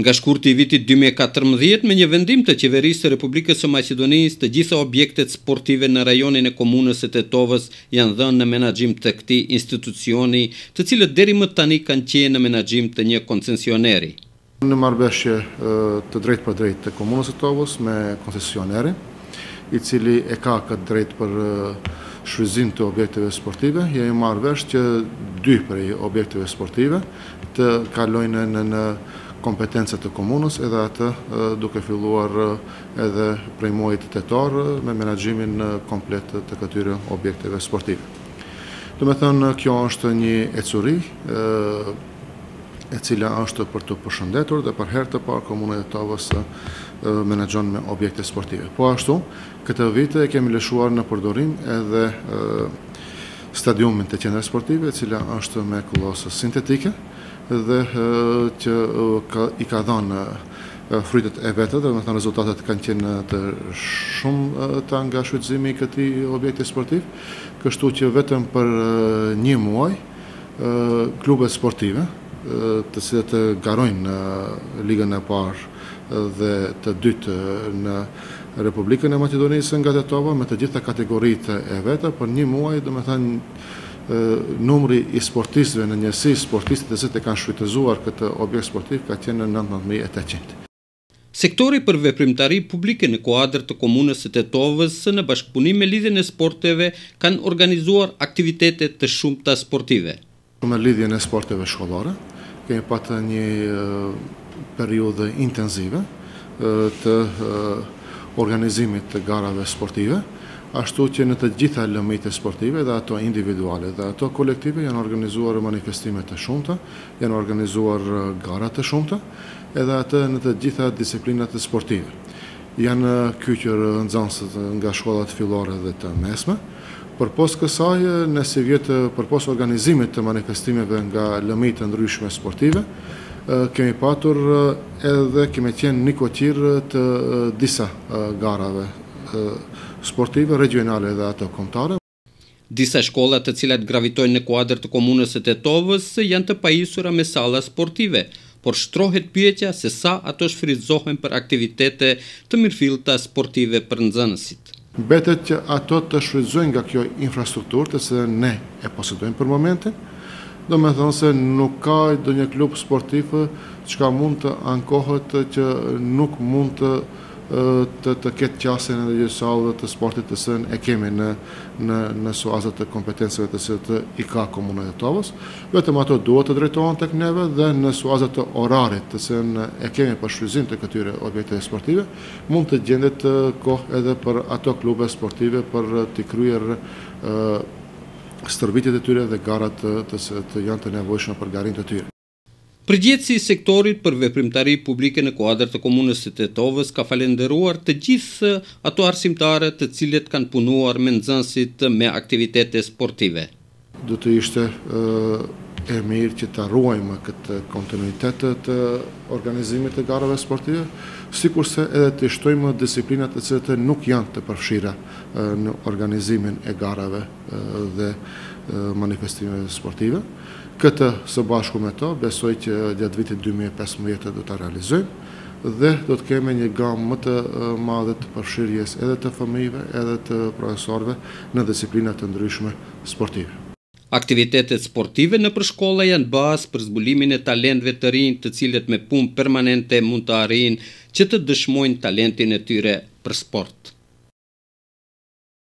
Nga shkurti i vitit 2014, me një vendim të qeverisë të Republikës së Maqedonisë, të gjitha objektet sportive në rajonin e komunës së Tetovës janë dhënë në menaxhim të këtij institucioni, të cilët deri më tani kanë qenë në menaxhim të një koncesioneri. Në marrëveshje të drejtë për drejtë të komunës së Tetovës me koncesionerin, i cili e ka këtë drejtë për shfrytëzim të objekteve sportive, jemi marrë vesh që 2 prej objekteve sportive të kalojnë në kompetencat të komunës, edhe atë duke filluar edhe prej muajit tetor me menaxhimin komplet të këtyre objekteve sportive. Do me thënë, kjo është një ecuri e cila është për të përshëndetur dhe për herë të parë komuna e Tetovës menaxhon me objekte sportive. Po ashtu, këtë vit kemi lëshuar në përdorim edhe stadiumin të qendrës sportive, e cila është me kullosë sintetike dhe që i ka dhënë frytet e vetë, dhe me thënë rezultatet kanë qenë të shumë nga shfrytëzimi i këtij objekti sportiv, kështu që vetëm për një muaj klubet sportive, të cilët garojnë ligën e parë dhe të dytë në Republikën e Maqedonisë nga Tetova, me të gjitha kategoritë e veta, për një muaj, do me thënë, numri i sportistëve në njësi sportistët e cilët e kanë shfrytëzuar këtë objekt sportiv ka qenë në 19.800. Sektori për veprimtari publike në kuadër të komunës së Tetovës në bashkëpunim me lidhjen e sporteve kanë organizuar aktivitete të shumta sportive. Me lidhjen e sporteve shkollore, kemi patë një periudhë intensive të organizimit të garave sportive, ashtu që në të gjitha lëmejtë sportive, dhe ato individuale dhe ato kolektive, janë organizuar manifestime të shumta, janë organizuar gara të shumta, edhe atë në të gjitha disiplinat sportive. Janë kyqur nxënësët nga shkollat fillore dhe të mesme. Përpos kësaj, nëse vjet përpos organizimit të manifestimeve nga lëmejtë të ndryshme sportive, kemi patur edhe kemi qenë një koqir të disa garave sportive, regionale dhe ato kombëtare. Disa shkolla të cilat gravitojnë në kuadër të komunës së Tetovës janë të pajisura me salla sportive, por shtrohet pyetja se sa ato shfrytëzohen për aktivitete të mirëfillta sportive për nxënësit. Mbetet që ato të shfrytëzojnë nga kjo infrastrukturë të cilën ne e posedojmë për momentin, do me thonë se nuk ka ndonjë klub sportiv që mund të ankohet që nuk mund të ketë qasjen e sallëve të sportit të cilën e kemi në suazat të kompetencave të cilët i ka komuna e Tetovës. Vetëm ato duhet të drejtohen tek neve dhe në suazat të orarit të cilën e kemi për shfrytëzim të këtyre objekteve sportive, mund të gjendet kohë edhe për ato klube sportive për të kryer stërvitjet e tyre dhe garat të janë të nevojshme për garin të tyre. Përgjegjësi i sektorit për veprimtari publike në kuadër të komunës së Tetovës ka falenderuar të gjithë ato arsimtarë të cilët kanë punuar me nxënësit me aktivitete sportive. Do të ishte e mirë që të ruajmë këtë kontinuitet të organizimit të garave sportive, sikurse edhe të shtojmë disiplinat të cilët nuk janë të përfshira në organizimin e garave dhe manifestimeve sportive. Këtë së bashku me to, besoj që gjatë vitit 2015 do të realizojmë dhe do të kemi një gamë më të madhe të përfshirjes edhe të fëmijëve, edhe të profesorëve në disiplinat të ndryshme sportive. Aktivitetet sportive në shkolla janë bazë për zbulimin e talentëve të rinj, të cilët me punë permanente mund të arrijnë që të dëshmojnë talentin e tyre për sport.